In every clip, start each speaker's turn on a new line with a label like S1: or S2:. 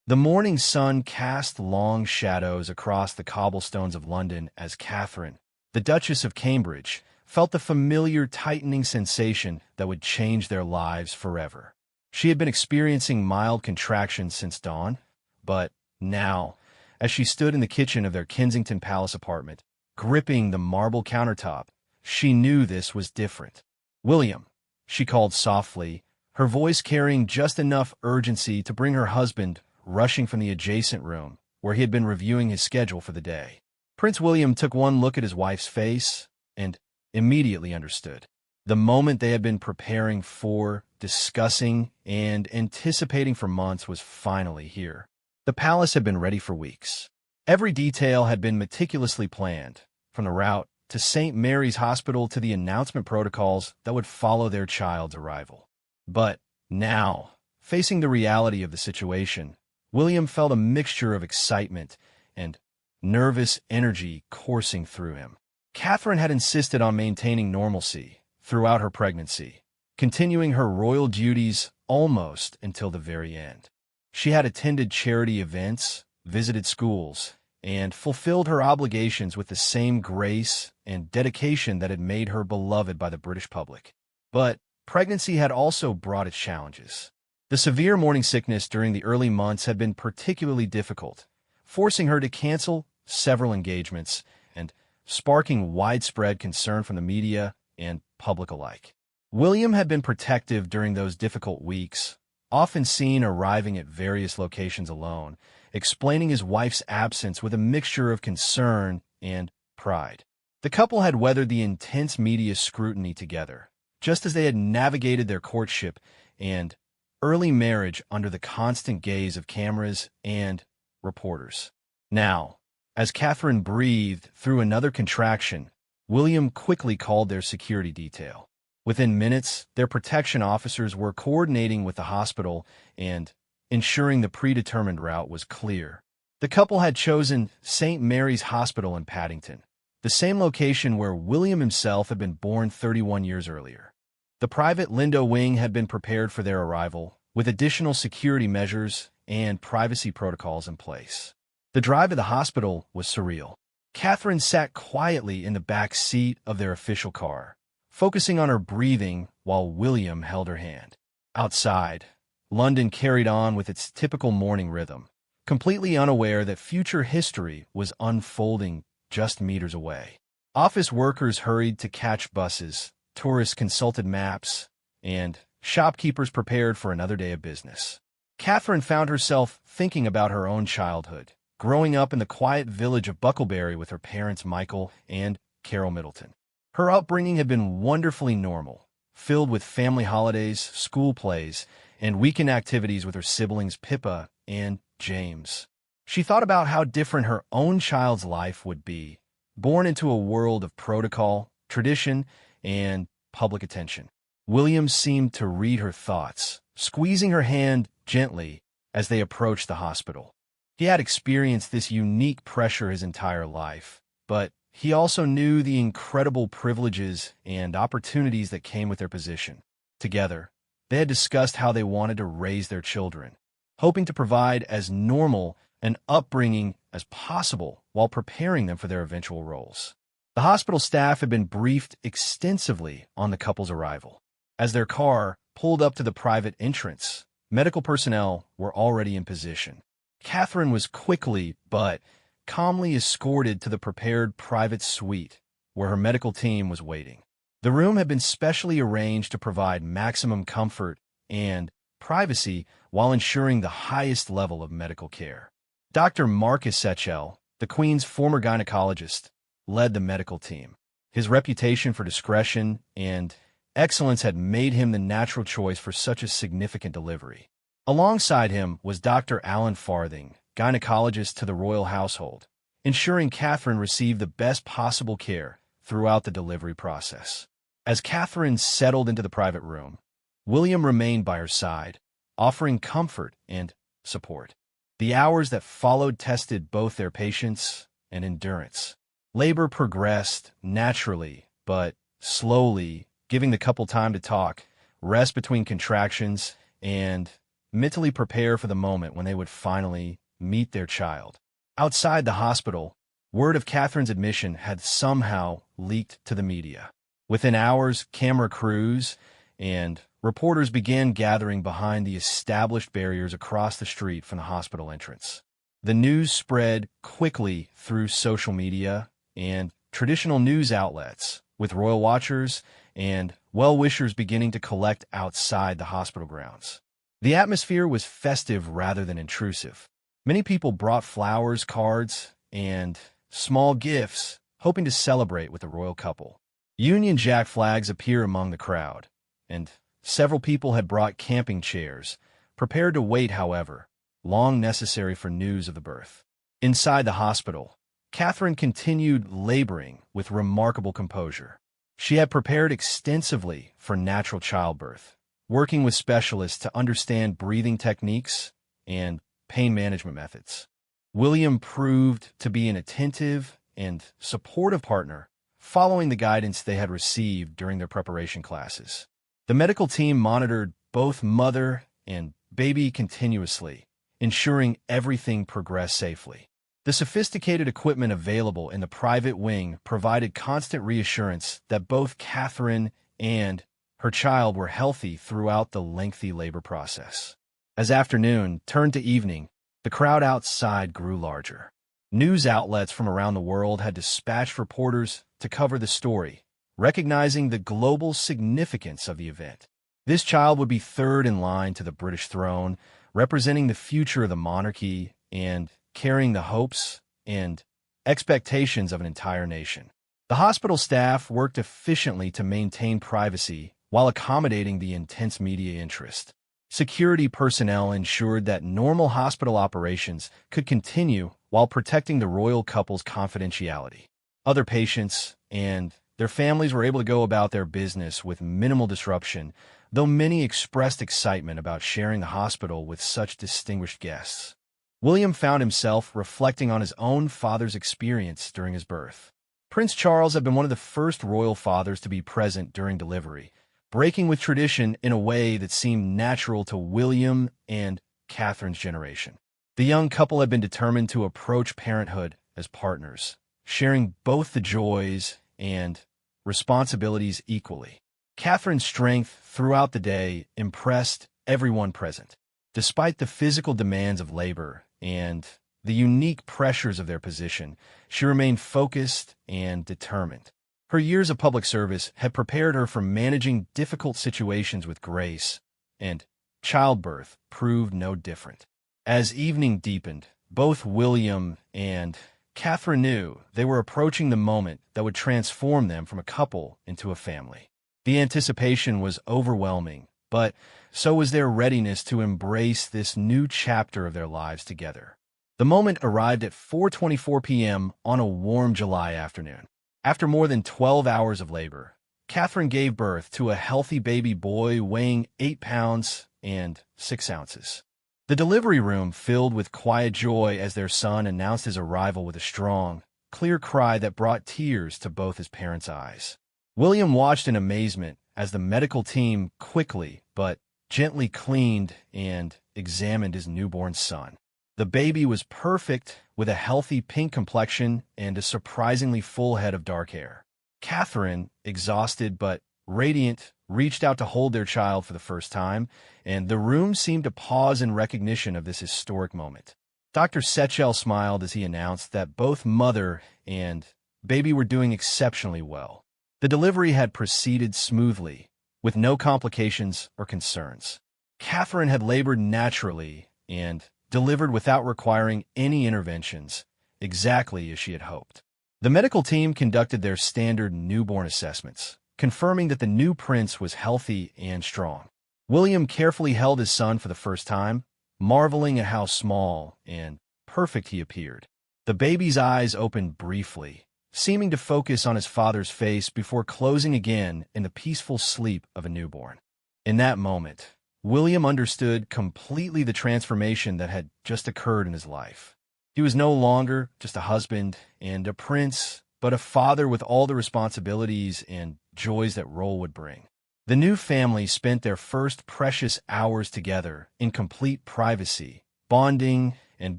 S1: The morning sun cast long shadows across the cobblestones of London as Catherine, the Duchess of Cambridge, felt the familiar tightening sensation that would change their lives forever. She had been experiencing mild contractions since dawn, but now, as she stood in the kitchen of their Kensington Palace apartment, gripping the marble countertop, she knew this was different. "William," she called softly, her voice carrying just enough urgency to bring her husband rushing from the adjacent room, where he had been reviewing his schedule for the day. Prince William took one look at his wife's face and immediately understood. The moment they had been preparing for, discussing, and anticipating for months was finally here. The palace had been ready for weeks. Every detail had been meticulously planned, from the route to St. Mary's Hospital to the announcement protocols that would follow their child's arrival. But now, facing the reality of the situation, William felt a mixture of excitement and nervous energy coursing through him. Catherine had insisted on maintaining normalcy throughout her pregnancy, continuing her royal duties almost until the very end. She had attended charity events, visited schools, and fulfilled her obligations with the same grace and dedication that had made her beloved by the British public. But pregnancy had also brought its challenges. The severe morning sickness during the early months had been particularly difficult, forcing her to cancel several engagements and sparking widespread concern from the media and public alike. William had been protective during those difficult weeks, often seen arriving at various locations alone, explaining his wife's absence with a mixture of concern and pride. The couple had weathered the intense media scrutiny together, just as they had navigated their courtship and early marriage under the constant gaze of cameras and reporters. Now, as Catherine breathed through another contraction, William quickly called their security detail. Within minutes, their protection officers were coordinating with the hospital and ensuring the predetermined route was clear. The couple had chosen St. Mary's Hospital in Paddington, the same location where William himself had been born 31 years earlier. The private Lindo wing had been prepared for their arrival, with additional security measures and privacy protocols in place. The drive to the hospital was surreal. Catherine sat quietly in the back seat of their official car, focusing on her breathing while William held her hand. Outside, London carried on with its typical morning rhythm, completely unaware that future history was unfolding just meters away. Office workers hurried to catch buses, tourists consulted maps, and shopkeepers prepared for another day of business. Catherine found herself thinking about her own childhood, growing up in the quiet village of Bucklebury with her parents Michael and Carol Middleton. Her upbringing had been wonderfully normal, filled with family holidays, school plays, and weekend activities with her siblings Pippa and James. She thought about how different her own child's life would be, born into a world of protocol, tradition, and public attention. William seemed to read her thoughts, squeezing her hand gently as they approached the hospital. He had experienced this unique pressure his entire life, but he also knew the incredible privileges and opportunities that came with their position. Together, they had discussed how they wanted to raise their children, hoping to provide as normal an upbringing as possible while preparing them for their eventual roles. The hospital staff had been briefed extensively on the couple's arrival. As their car pulled up to the private entrance, medical personnel were already in position. Catherine was quickly but calmly escorted to the prepared private suite where her medical team was waiting. The room had been specially arranged to provide maximum comfort and privacy while ensuring the highest level of medical care. Dr. Marcus Setchell, the Queen's former gynecologist, led the medical team. His reputation for discretion and excellence had made him the natural choice for such a significant delivery. Alongside him was Dr. Alan Farthing, gynecologist to the royal household, ensuring Catherine received the best possible care throughout the delivery process. As Catherine settled into the private room, William remained by her side, offering comfort and support. The hours that followed tested both their patience and endurance. Labor progressed naturally, but slowly, giving the couple time to talk, rest between contractions, and mentally prepare for the moment when they would finally meet their child. Outside the hospital, word of Catherine's admission had somehow leaked to the media. Within hours, camera crews and reporters began gathering behind the established barriers across the street from the hospital entrance. The news spread quickly through social media and traditional news outlets, with royal watchers and well-wishers beginning to collect outside the hospital grounds. The atmosphere was festive rather than intrusive. Many people brought flowers, cards, and small gifts, hoping to celebrate with the royal couple. Union Jack flags appear among the crowd, and several people had brought camping chairs, prepared to wait, however, long necessary for news of the birth. Inside the hospital, Catherine continued laboring with remarkable composure. She had prepared extensively for natural childbirth, working with specialists to understand breathing techniques and pain management methods. William proved to be an attentive and supportive partner, following the guidance they had received during their preparation classes. The medical team monitored both mother and baby continuously, ensuring everything progressed safely. The sophisticated equipment available in the private wing provided constant reassurance that both Catherine and her child were healthy throughout the lengthy labor process. As afternoon turned to evening, the crowd outside grew larger. News outlets from around the world had dispatched reporters to cover the story, recognizing the global significance of the event. This child would be third in line to the British throne, representing the future of the monarchy and carrying the hopes and expectations of an entire nation. The hospital staff worked efficiently to maintain privacy while accommodating the intense media interest. Security personnel ensured that normal hospital operations could continue while protecting the royal couple's confidentiality. Other patients and their families were able to go about their business with minimal disruption, though many expressed excitement about sharing the hospital with such distinguished guests. William found himself reflecting on his own father's experience during his birth. Prince Charles had been one of the first royal fathers to be present during delivery, breaking with tradition in a way that seemed natural to William and Catherine's generation. The young couple had been determined to approach parenthood as partners, sharing both the joys and responsibilities equally. Catherine's strength throughout the day impressed everyone present. Despite the physical demands of labor and the unique pressures of their position, she remained focused and determined. Her years of public service had prepared her for managing difficult situations with grace, and childbirth proved no different. As evening deepened, both William and Catherine knew they were approaching the moment that would transform them from a couple into a family. The anticipation was overwhelming, but so was their readiness to embrace this new chapter of their lives together. The moment arrived at 4:24 p.m. on a warm July afternoon. After more than 12 hours of labor, Catherine gave birth to a healthy baby boy weighing 8 pounds and 6 ounces. The delivery room filled with quiet joy as their son announced his arrival with a strong, clear cry that brought tears to both his parents' eyes. William watched in amazement as the medical team quickly but gently cleaned and examined his newborn son. The baby was perfect, with a healthy pink complexion and a surprisingly full head of dark hair. Catherine, exhausted but radiant, reached out to hold their child for the first time, and the room seemed to pause in recognition of this historic moment. Dr. Setchell smiled as he announced that both mother and baby were doing exceptionally well. The delivery had proceeded smoothly, with no complications or concerns. Catherine had labored naturally and delivered without requiring any interventions, exactly as she had hoped. The medical team conducted their standard newborn assessments, confirming that the new prince was healthy and strong. William carefully held his son for the first time, marveling at how small and perfect he appeared. The baby's eyes opened briefly, seeming to focus on his father's face before closing again in the peaceful sleep of a newborn. In that moment, William understood completely the transformation that had just occurred in his life. He was no longer just a husband and a prince, but a father with all the responsibilities and joys that role would bring. The new family spent their first precious hours together in complete privacy, bonding and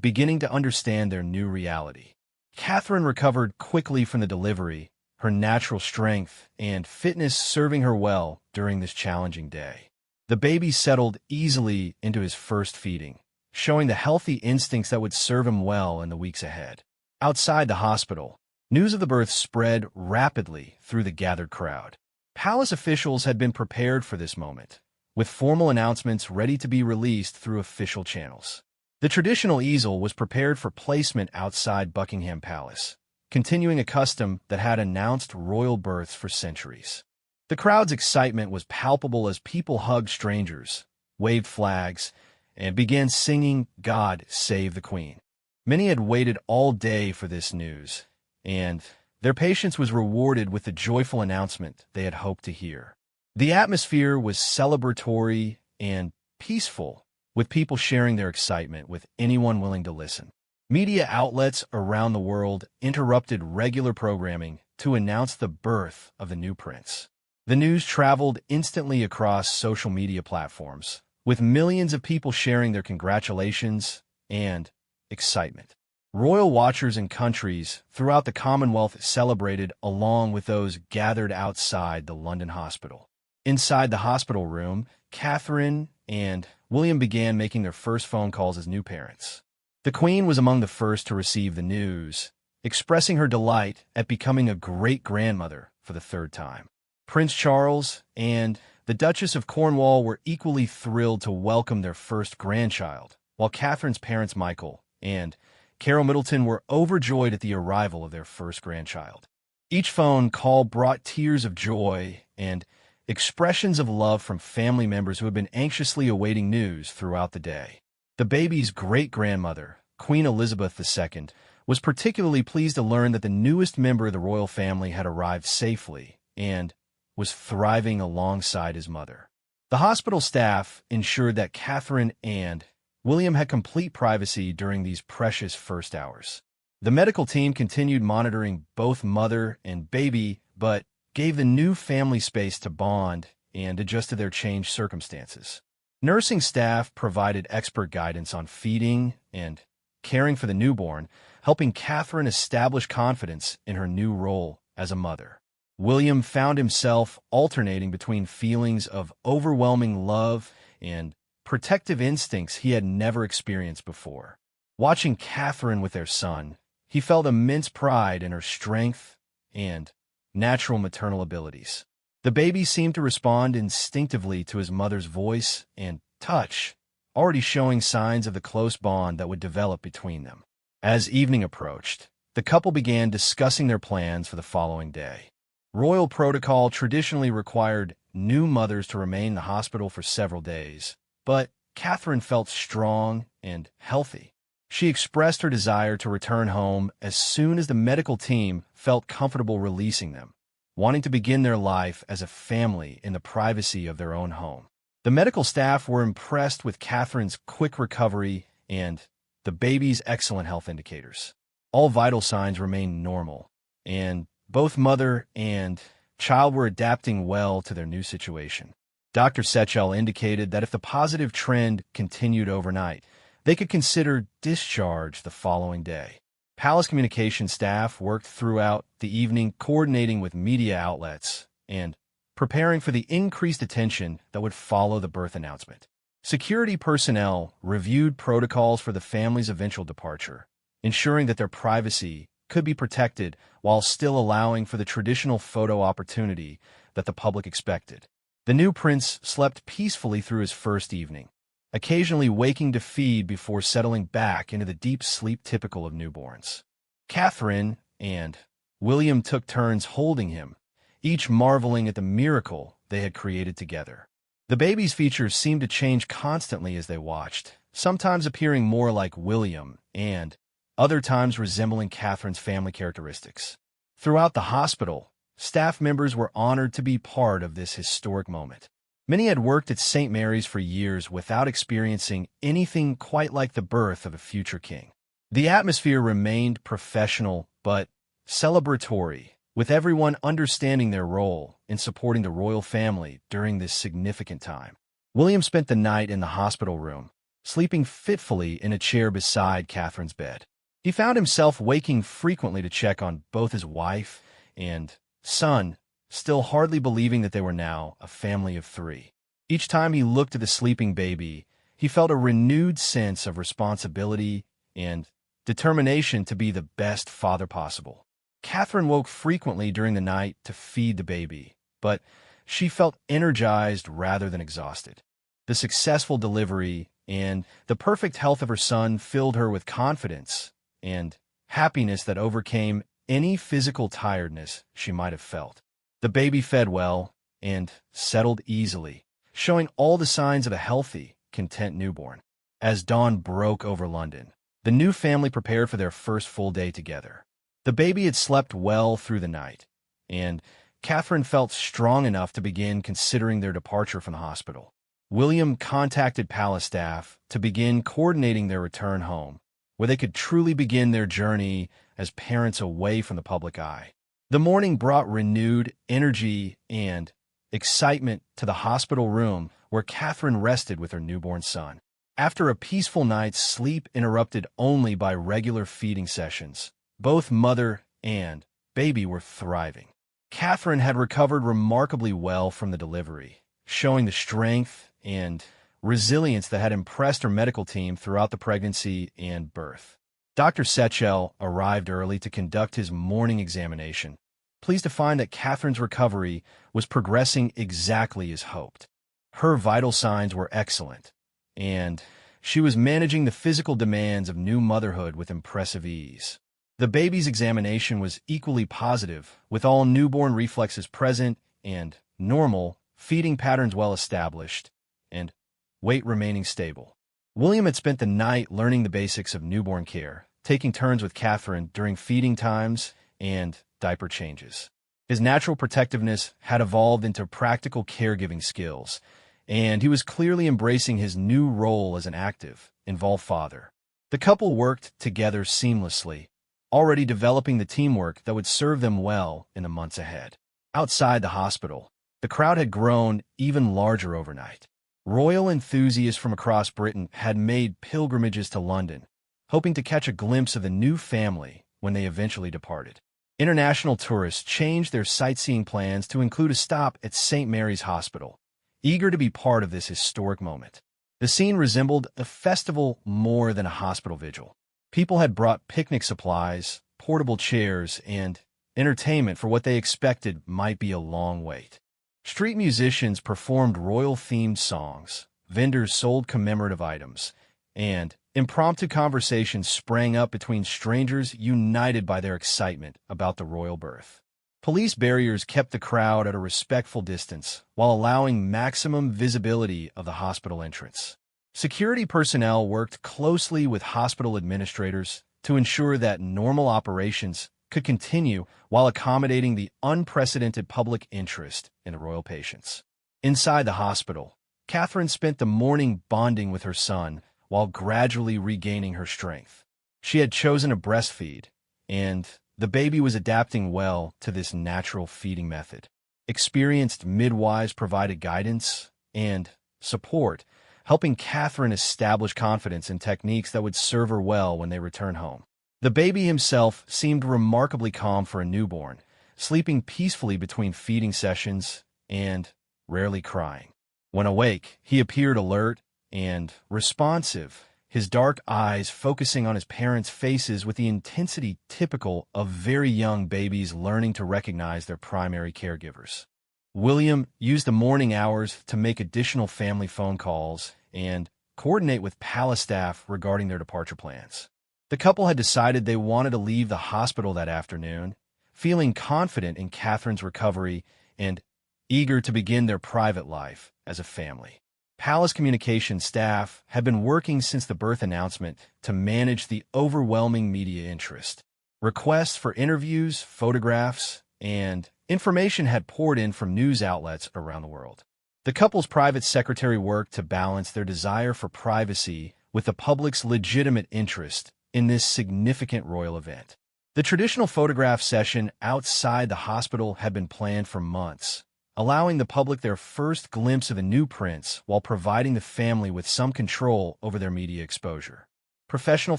S1: beginning to understand their new reality. Catherine recovered quickly from the delivery, her natural strength and fitness serving her well during this challenging day. The baby settled easily into his first feeding, showing the healthy instincts that would serve him well in the weeks ahead. Outside the hospital, news of the birth spread rapidly through the gathered crowd. Palace officials had been prepared for this moment, with formal announcements ready to be released through official channels. The traditional easel was prepared for placement outside Buckingham Palace, continuing a custom that had announced royal births for centuries. The crowd's excitement was palpable as people hugged strangers, waved flags, and began singing "God Save the Queen." Many had waited all day for this news, and their patience was rewarded with the joyful announcement they had hoped to hear. The atmosphere was celebratory and peaceful, with people sharing their excitement with anyone willing to listen. Media outlets around the world interrupted regular programming to announce the birth of the new prince. The news traveled instantly across social media platforms, with millions of people sharing their congratulations and excitement. Royal watchers in countries throughout the Commonwealth celebrated along with those gathered outside the London hospital. Inside the hospital room, Catherine and William began making their first phone calls as new parents. The Queen was among the first to receive the news, expressing her delight at becoming a great-grandmother for the third time. Prince Charles and the Duchess of Cornwall were equally thrilled to welcome their first grandchild, while Catherine's parents Michael and Carol Middleton were overjoyed at the arrival of their first grandchild. Each phone call brought tears of joy and expressions of love from family members who had been anxiously awaiting news throughout the day. The baby's great-grandmother, Queen Elizabeth II, was particularly pleased to learn that the newest member of the royal family had arrived safely and was thriving alongside his mother. The hospital staff ensured that Catherine and William had complete privacy during these precious first hours. The medical team continued monitoring both mother and baby, but gave the new family space to bond and adjust to their changed circumstances. Nursing staff provided expert guidance on feeding and caring for the newborn, helping Catherine establish confidence in her new role as a mother. William found himself alternating between feelings of overwhelming love and protective instincts he had never experienced before. Watching Catherine with their son, he felt immense pride in her strength and natural maternal abilities. The baby seemed to respond instinctively to his mother's voice and touch, already showing signs of the close bond that would develop between them. As evening approached, the couple began discussing their plans for the following day. Royal protocol traditionally required new mothers to remain in the hospital for several days, but Catherine felt strong and healthy. She expressed her desire to return home as soon as the medical team felt comfortable releasing them, wanting to begin their life as a family in the privacy of their own home. The medical staff were impressed with Catherine's quick recovery and the baby's excellent health indicators. All vital signs remained normal, and both mother and child were adapting well to their new situation. Dr. Setchell indicated that if the positive trend continued overnight, they could consider discharge the following day. Palace communication staff worked throughout the evening coordinating with media outlets and preparing for the increased attention that would follow the birth announcement. Security personnel reviewed protocols for the family's eventual departure, ensuring that their privacy could be protected while still allowing for the traditional photo opportunity that the public expected. The new prince slept peacefully through his first evening, occasionally waking to feed before settling back into the deep sleep typical of newborns. Catherine and William took turns holding him, each marveling at the miracle they had created together. The baby's features seemed to change constantly as they watched, sometimes appearing more like William and other times resembling Catherine's family characteristics. Throughout the hospital, staff members were honored to be part of this historic moment. Many had worked at St. Mary's for years without experiencing anything quite like the birth of a future king. The atmosphere remained professional but celebratory, with everyone understanding their role in supporting the royal family during this significant time. William spent the night in the hospital room, sleeping fitfully in a chair beside Catherine's bed. He found himself waking frequently to check on both his wife and son, still hardly believing that they were now a family of three. Each time he looked at the sleeping baby, he felt a renewed sense of responsibility and determination to be the best father possible. Catherine woke frequently during the night to feed the baby, but she felt energized rather than exhausted. The successful delivery and the perfect health of her son filled her with confidence and happiness that overcame any physical tiredness she might have felt. The baby fed well and settled easily, showing all the signs of a healthy, content newborn. As dawn broke over London, the new family prepared for their first full day together. The baby had slept well through the night, and Catherine felt strong enough to begin considering their departure from the hospital. William contacted palace staff to begin coordinating their return home, where they could truly begin their journey as parents away from the public eye. The morning brought renewed energy and excitement to the hospital room where Catherine rested with her newborn son. After a peaceful night's sleep interrupted only by regular feeding sessions, both mother and baby were thriving. Catherine had recovered remarkably well from the delivery, showing the strength and resilience that had impressed her medical team throughout the pregnancy and birth. Dr. Setchell arrived early to conduct his morning examination, pleased to find that Catherine's recovery was progressing exactly as hoped. Her vital signs were excellent, and she was managing the physical demands of new motherhood with impressive ease. The baby's examination was equally positive, with all newborn reflexes present and normal, feeding patterns well established, and weight remaining stable. William had spent the night learning the basics of newborn care, taking turns with Catherine during feeding times and diaper changes. His natural protectiveness had evolved into practical caregiving skills, and he was clearly embracing his new role as an active, involved father. The couple worked together seamlessly, already developing the teamwork that would serve them well in the months ahead. Outside the hospital, the crowd had grown even larger overnight. Royal enthusiasts from across Britain had made pilgrimages to London, hoping to catch a glimpse of the new family when they eventually departed. International tourists changed their sightseeing plans to include a stop at St. Mary's Hospital, eager to be part of this historic moment. The scene resembled a festival more than a hospital vigil. People had brought picnic supplies, portable chairs, and entertainment for what they expected might be a long wait. Street musicians performed royal-themed songs, vendors sold commemorative items, and impromptu conversations sprang up between strangers united by their excitement about the royal birth. Police barriers kept the crowd at a respectful distance while allowing maximum visibility of the hospital entrance. Security personnel worked closely with hospital administrators to ensure that normal operations could continue while accommodating the unprecedented public interest in the royal patients. Inside the hospital, Catherine spent the morning bonding with her son while gradually regaining her strength. She had chosen a breastfeed, and the baby was adapting well to this natural feeding method. Experienced midwives provided guidance and support, helping Catherine establish confidence in techniques that would serve her well when they returned home. The baby himself seemed remarkably calm for a newborn, sleeping peacefully between feeding sessions and rarely crying. When awake, he appeared alert and responsive, his dark eyes focusing on his parents' faces with the intensity typical of very young babies learning to recognize their primary caregivers. William used the morning hours to make additional family phone calls and coordinate with palace staff regarding their departure plans. The couple had decided they wanted to leave the hospital that afternoon, feeling confident in Catherine's recovery and eager to begin their private life as a family. Palace communications staff had been working since the birth announcement to manage the overwhelming media interest. Requests for interviews, photographs, and information had poured in from news outlets around the world. The couple's private secretary worked to balance their desire for privacy with the public's legitimate interest in this significant royal event. The traditional photograph session outside the hospital had been planned for months, allowing the public their first glimpse of the new prince while providing the family with some control over their media exposure. Professional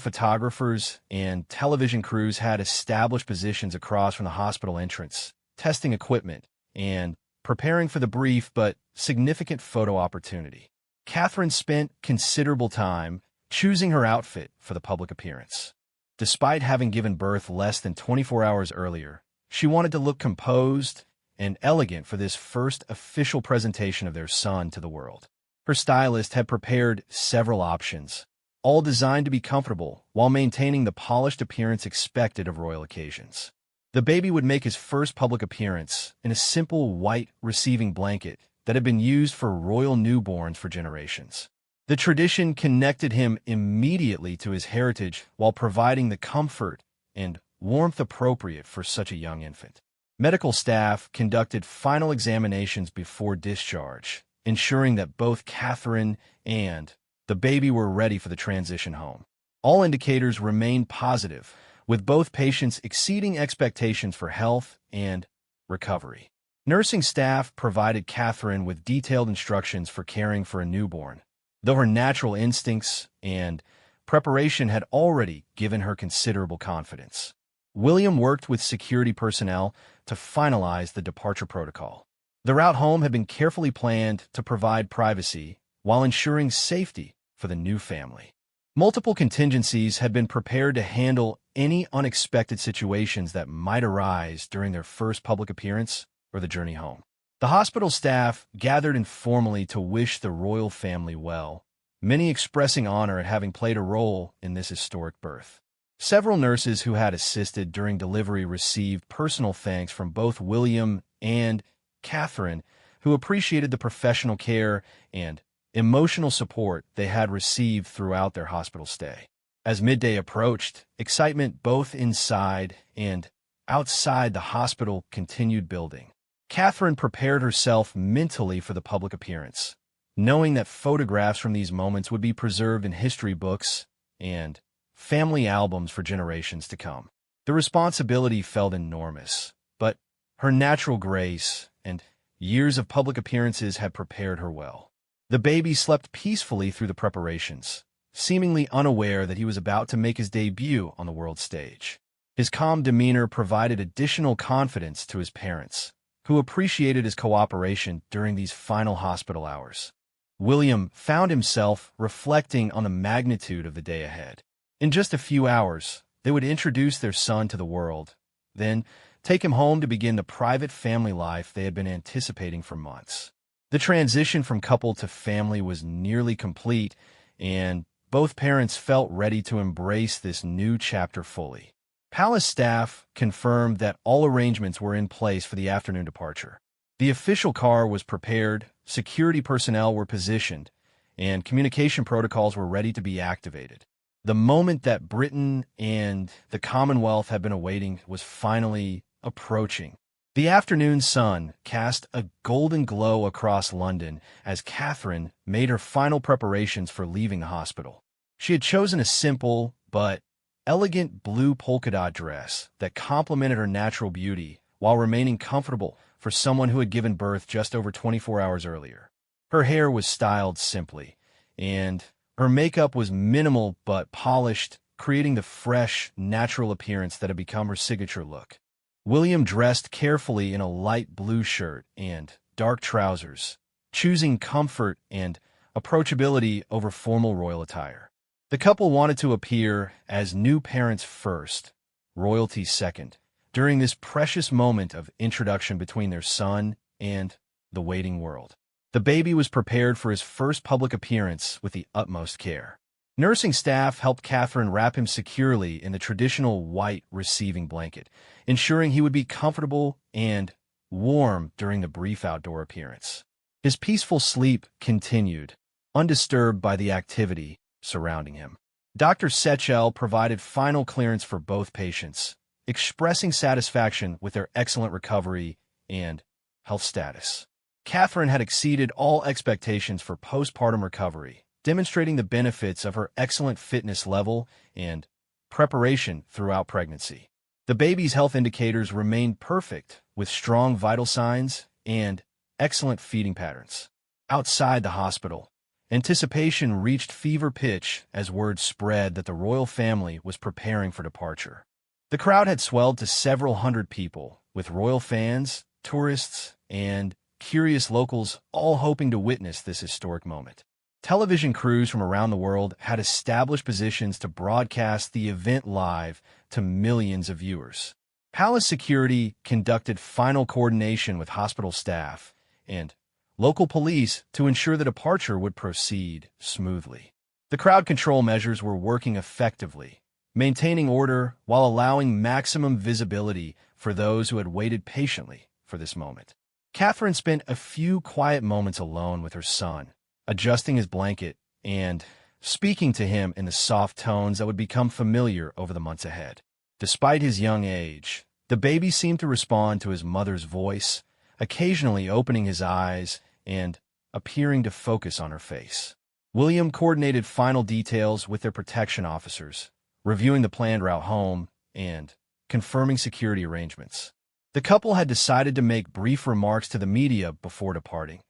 S1: photographers and television crews had established positions across from the hospital entrance, testing equipment and preparing for the brief but significant photo opportunity. Catherine spent considerable time choosing her outfit for the public appearance. Despite having given birth less than 24 hours earlier, she wanted to look composed and elegant for this first official presentation of their son to the world. Her stylist had prepared several options, all designed to be comfortable while maintaining the polished appearance expected of royal occasions. The baby would make his first public appearance in a simple white receiving blanket that had been used for royal newborns for generations. The tradition connected him immediately to his heritage while providing the comfort and warmth appropriate for such a young infant. Medical staff conducted final examinations before discharge, ensuring that both Catherine and the baby were ready for the transition home. All indicators remained positive, with both patients exceeding expectations for health and recovery. Nursing staff provided Catherine with detailed instructions for caring for a newborn, though her natural instincts and preparation had already given her considerable confidence. William worked with security personnel to finalize the departure protocol. The route home had been carefully planned to provide privacy while ensuring safety for the new family. Multiple contingencies had been prepared to handle any unexpected situations that might arise during their first public appearance or the journey home. The hospital staff gathered informally to wish the royal family well, many expressing honor at having played a role in this historic birth. Several nurses who had assisted during delivery received personal thanks from both William and Catherine, who appreciated the professional care and emotional support they had received throughout their hospital stay. As midday approached, excitement both inside and outside the hospital continued building. Catherine prepared herself mentally for the public appearance, knowing that photographs from these moments would be preserved in history books and family albums for generations to come. The responsibility felt enormous, but her natural grace and years of public appearances had prepared her well. The baby slept peacefully through the preparations, seemingly unaware that he was about to make his debut on the world stage. His calm demeanor provided additional confidence to his parents, who appreciated his cooperation during these final hospital hours. William found himself reflecting on the magnitude of the day ahead. In just a few hours, they would introduce their son to the world, then take him home to begin the private family life they had been anticipating for months. The transition from couple to family was nearly complete, and both parents felt ready to embrace this new chapter fully. Palace staff confirmed that all arrangements were in place for the afternoon departure. The official car was prepared, security personnel were positioned, and communication protocols were ready to be activated. The moment that Britain and the Commonwealth had been awaiting was finally approaching. The afternoon sun cast a golden glow across London as Catherine made her final preparations for leaving the hospital. She had chosen a simple but elegant blue polka dot dress that complemented her natural beauty while remaining comfortable for someone who had given birth just over 24 hours earlier. Her hair was styled simply, and her makeup was minimal but polished, creating the fresh, natural appearance that had become her signature look. William dressed carefully in a light blue shirt and dark trousers, choosing comfort and approachability over formal royal attire. The couple wanted to appear as new parents first, royalty second, during this precious moment of introduction between their son and the waiting world. The baby was prepared for his first public appearance with the utmost care. Nursing staff helped Catherine wrap him securely in the traditional white receiving blanket, ensuring he would be comfortable and warm during the brief outdoor appearance. His peaceful sleep continued, undisturbed by the activity surrounding him. Dr. Setchell provided final clearance for both patients, expressing satisfaction with their excellent recovery and health status. Catherine had exceeded all expectations for postpartum recovery, demonstrating the benefits of her excellent fitness level and preparation throughout pregnancy. The baby's health indicators remained perfect, with strong vital signs and excellent feeding patterns. Outside the hospital, anticipation reached fever pitch as word spread that the royal family was preparing for departure. The crowd had swelled to several hundred people, with royal fans, tourists, and curious locals all hoping to witness this historic moment. Television crews from around the world had established positions to broadcast the event live to millions of viewers. Palace security conducted final coordination with hospital staff and local police to ensure the departure would proceed smoothly. The crowd control measures were working effectively, maintaining order while allowing maximum visibility for those who had waited patiently for this moment. Catherine spent a few quiet moments alone with her son, adjusting his blanket and speaking to him in the soft tones that would become familiar over the months ahead. Despite his young age, the baby seemed to respond to his mother's voice, occasionally opening his eyes and appearing to focus on her face. William coordinated final details with their protection officers, reviewing the planned route home and confirming security arrangements. The couple had decided to make brief remarks to the media before departing,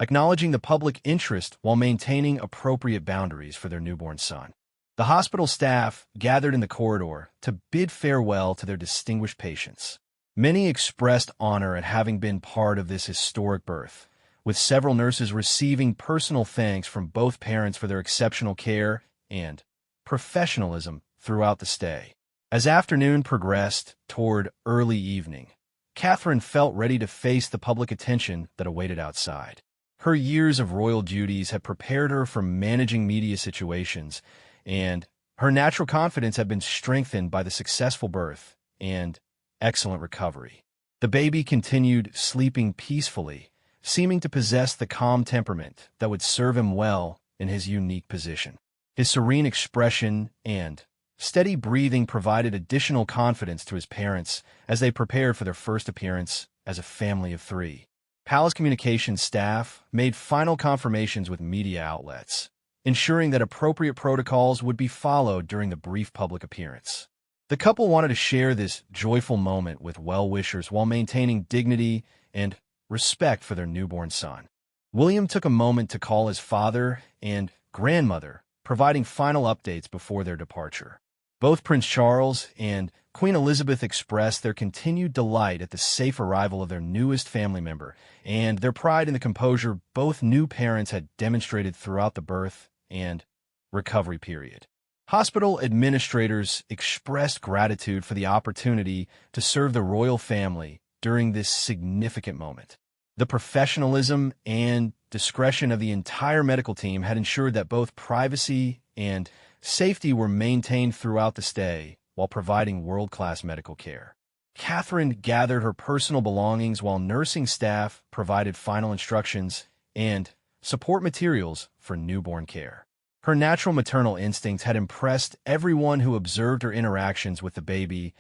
S1: acknowledging the public interest while maintaining appropriate boundaries for their newborn son. The hospital staff gathered in the corridor to bid farewell to their distinguished patients. Many expressed honor at having been part of this historic birth, with several nurses receiving personal thanks from both parents for their exceptional care and professionalism throughout the stay. As afternoon progressed toward early evening, Catherine felt ready to face the public attention that awaited outside. Her years of royal duties had prepared her for managing media situations, and her natural confidence had been strengthened by the successful birth and excellent recovery. The baby continued sleeping peacefully, seeming to possess the calm temperament that would serve him well in his unique position. His serene expression and steady breathing provided additional confidence to his parents as they prepared for their first appearance as a family of three. Palace communications staff made final confirmations with media outlets, ensuring that appropriate protocols would be followed during the brief public appearance. The couple wanted to share this joyful moment with well-wishers while maintaining dignity and respect for their newborn son. William took a moment to call his father and grandmother, providing final updates before their departure. Both Prince Charles and Queen Elizabeth expressed their continued delight at the safe arrival of their newest family member and their pride in the composure both new parents had demonstrated throughout the birth and recovery period. Hospital administrators expressed gratitude for the opportunity to serve the royal family during this significant moment. The professionalism and discretion of the entire medical team had ensured that both privacy and safety were maintained throughout the stay while providing world-class medical care. Catherine gathered her personal belongings while nursing staff provided final instructions and support materials for newborn care. Her natural maternal instincts had impressed everyone who observed her interactions with the baby,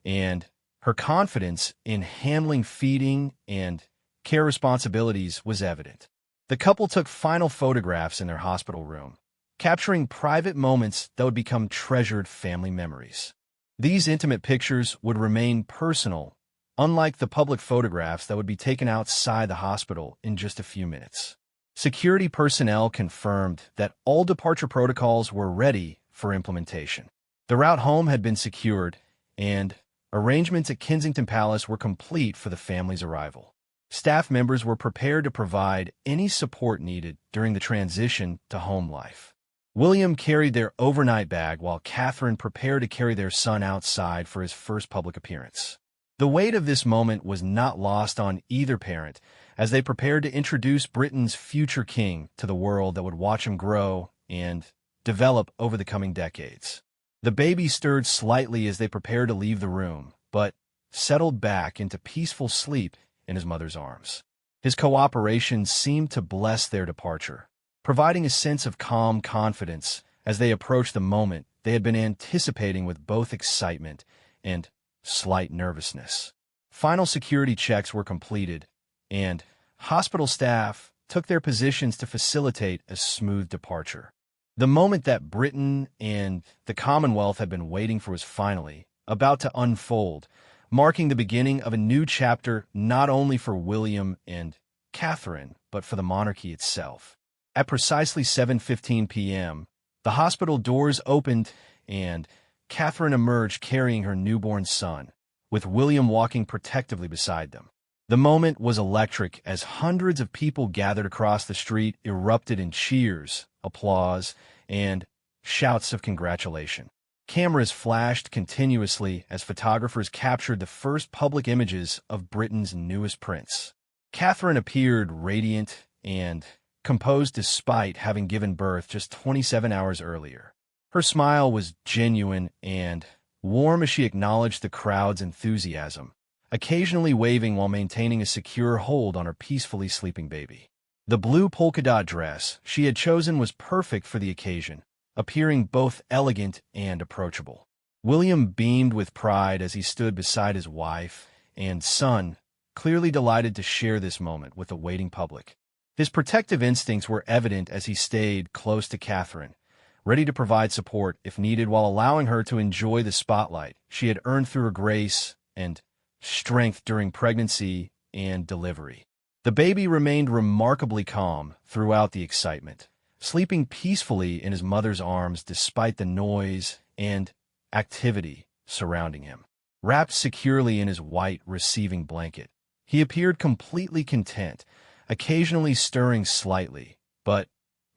S1: and her confidence in handling feeding and care responsibilities was evident. The couple took final photographs in their hospital room, capturing private moments that would become treasured family memories. These intimate pictures would remain personal, unlike the public photographs that would be taken outside the hospital in just a few minutes. Security personnel confirmed that all departure protocols were ready for implementation. The route home had been secured, and arrangements at Kensington Palace were complete for the family's arrival. Staff members were prepared to provide any support needed during the transition to home life. William carried their overnight bag while Catherine prepared to carry their son outside for his first public appearance. The weight of this moment was not lost on either parent as they prepared to introduce Britain's future king to the world that would watch him grow and develop over the coming decades. The baby stirred slightly as they prepared to leave the room, but settled back into peaceful sleep in his mother's arms. His cooperation seemed to bless their departure, providing a sense of calm confidence as they approached the moment they had been anticipating with both excitement and slight nervousness. Final security checks were completed, and hospital staff took their positions to facilitate a smooth departure. The moment that Britain and the Commonwealth had been waiting for was finally about to unfold, marking the beginning of a new chapter not only for William and Catherine, but for the monarchy itself. At precisely 7:15 p.m., the hospital doors opened and Catherine emerged carrying her newborn son, with William walking protectively beside them. The moment was electric as hundreds of people gathered across the street erupted in cheers, applause, and shouts of congratulation. Cameras flashed continuously as photographers captured the first public images of Britain's newest prince. Catherine appeared radiant and composed despite having given birth just 27 hours earlier. Her smile was genuine and warm as she acknowledged the crowd's enthusiasm, occasionally waving while maintaining a secure hold on her peacefully sleeping baby. The blue polka-dot dress she had chosen was perfect for the occasion, appearing both elegant and approachable. William beamed with pride as he stood beside his wife and son, clearly delighted to share this moment with the waiting public. His protective instincts were evident as he stayed close to Catherine, ready to provide support if needed while allowing her to enjoy the spotlight she had earned through her grace and strength during pregnancy and delivery. The baby remained remarkably calm throughout the excitement, sleeping peacefully in his mother's arms despite the noise and activity surrounding him. Wrapped securely in his white receiving blanket, he appeared completely content, occasionally stirring slightly, but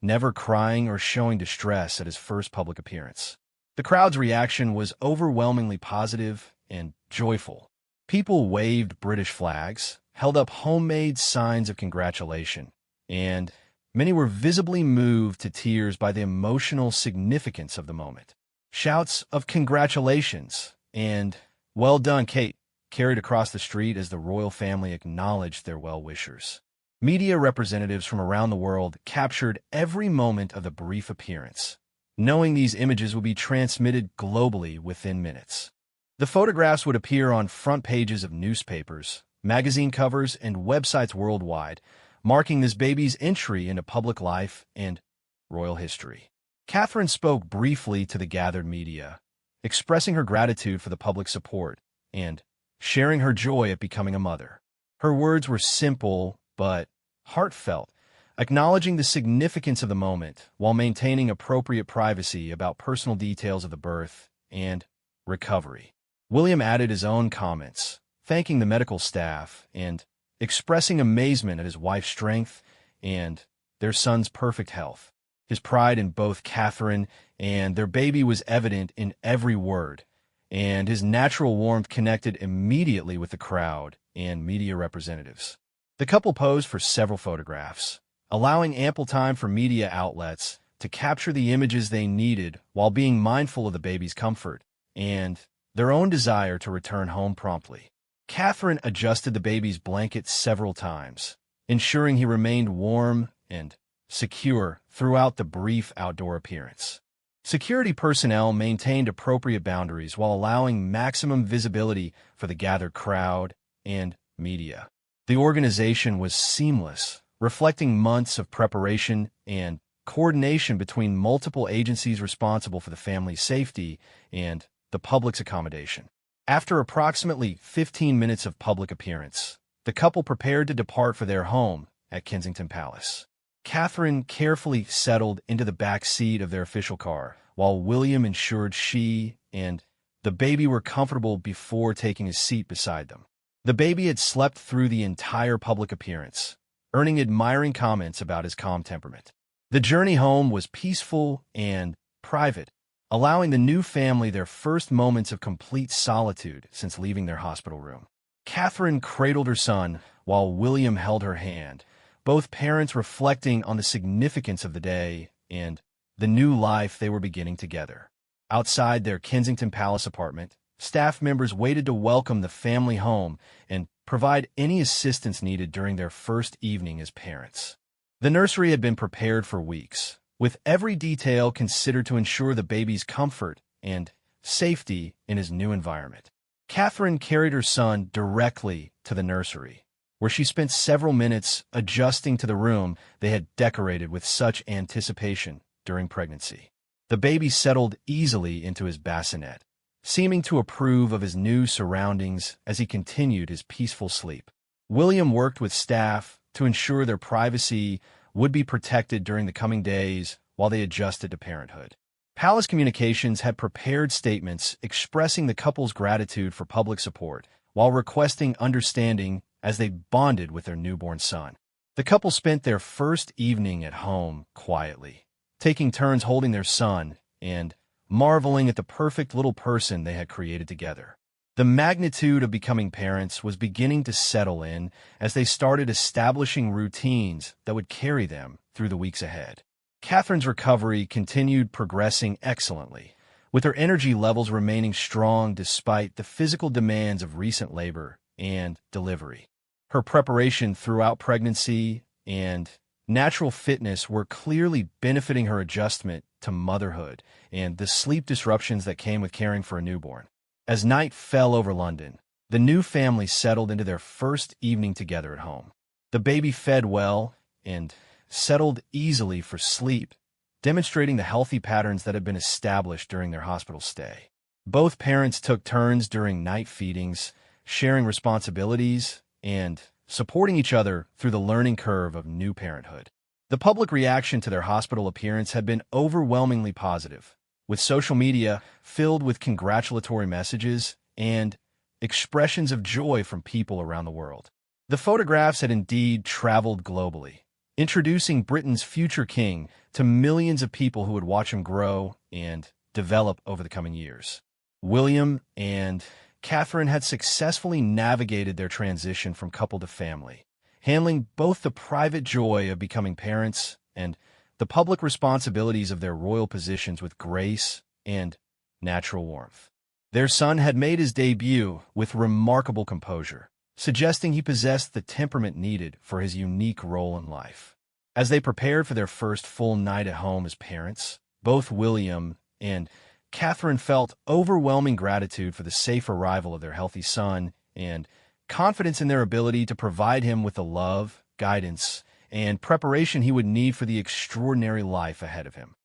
S1: never crying or showing distress at his first public appearance. The crowd's reaction was overwhelmingly positive and joyful. People waved British flags, held up homemade signs of congratulation, and many were visibly moved to tears by the emotional significance of the moment. Shouts of congratulations and "Well done, Kate," carried across the street as the royal family acknowledged their well-wishers. Media representatives from around the world captured every moment of the brief appearance, knowing these images would be transmitted globally within minutes. The photographs would appear on front pages of newspapers, magazine covers, and websites worldwide, marking this baby's entry into public life and royal history. Catherine spoke briefly to the gathered media, expressing her gratitude for the public support and sharing her joy at becoming a mother. Her words were simple but heartfelt, acknowledging the significance of the moment while maintaining appropriate privacy about personal details of the birth and recovery. William added his own comments, thanking the medical staff and expressing amazement at his wife's strength and their son's perfect health. His pride in both Catherine and their baby was evident in every word, and his natural warmth connected immediately with the crowd and media representatives. The couple posed for several photographs, allowing ample time for media outlets to capture the images they needed while being mindful of the baby's comfort and their own desire to return home promptly. Catherine adjusted the baby's blanket several times, ensuring he remained warm and secure throughout the brief outdoor appearance. Security personnel maintained appropriate boundaries while allowing maximum visibility for the gathered crowd and media. The organization was seamless, reflecting months of preparation and coordination between multiple agencies responsible for the family's safety and the public's accommodation. After approximately 15 minutes of public appearance, the couple prepared to depart for their home at Kensington Palace. Catherine carefully settled into the back seat of their official car, while William ensured she and the baby were comfortable before taking a seat beside them. The baby had slept through the entire public appearance, earning admiring comments about his calm temperament. The journey home was peaceful and private, allowing the new family their first moments of complete solitude since leaving their hospital room. Catherine cradled her son while William held her hand, both parents reflecting on the significance of the day and the new life they were beginning together. Outside their Kensington Palace apartment, staff members waited to welcome the family home and provide any assistance needed during their first evening as parents. The nursery had been prepared for weeks, with every detail considered to ensure the baby's comfort and safety in his new environment. Catherine carried her son directly to the nursery, where she spent several minutes adjusting to the room they had decorated with such anticipation during pregnancy. The baby settled easily into his bassinet, seeming to approve of his new surroundings as he continued his peaceful sleep. William worked with staff to ensure their privacy would be protected during the coming days while they adjusted to parenthood. Palace Communications had prepared statements expressing the couple's gratitude for public support, while requesting understanding as they bonded with their newborn son. The couple spent their first evening at home quietly, taking turns holding their son and marveling at the perfect little person they had created together. The magnitude of becoming parents was beginning to settle in as they started establishing routines that would carry them through the weeks ahead. Catherine's recovery continued progressing excellently, with her energy levels remaining strong despite the physical demands of recent labor and delivery. Her preparation throughout pregnancy and natural fitness were clearly benefiting her adjustment to motherhood and the sleep disruptions that came with caring for a newborn. As night fell over London, the new family settled into their first evening together at home. The baby fed well and settled easily for sleep, demonstrating the healthy patterns that had been established during their hospital stay. Both parents took turns during night feedings, sharing responsibilities and supporting each other through the learning curve of new parenthood. The public reaction to their hospital appearance had been overwhelmingly positive, with social media filled with congratulatory messages and expressions of joy from people around the world. The photographs had indeed traveled globally, introducing Britain's future king to millions of people who would watch him grow and develop over the coming years. William and Catherine had successfully navigated their transition from couple to family, handling both the private joy of becoming parents and the public responsibilities of their royal positions with grace and natural warmth. Their son had made his debut with remarkable composure, suggesting he possessed the temperament needed for his unique role in life. As they prepared for their first full night at home as parents, both William and Catherine felt overwhelming gratitude for the safe arrival of their healthy son and confidence in their ability to provide him with the love, guidance, and preparation he would need for the extraordinary life ahead of him.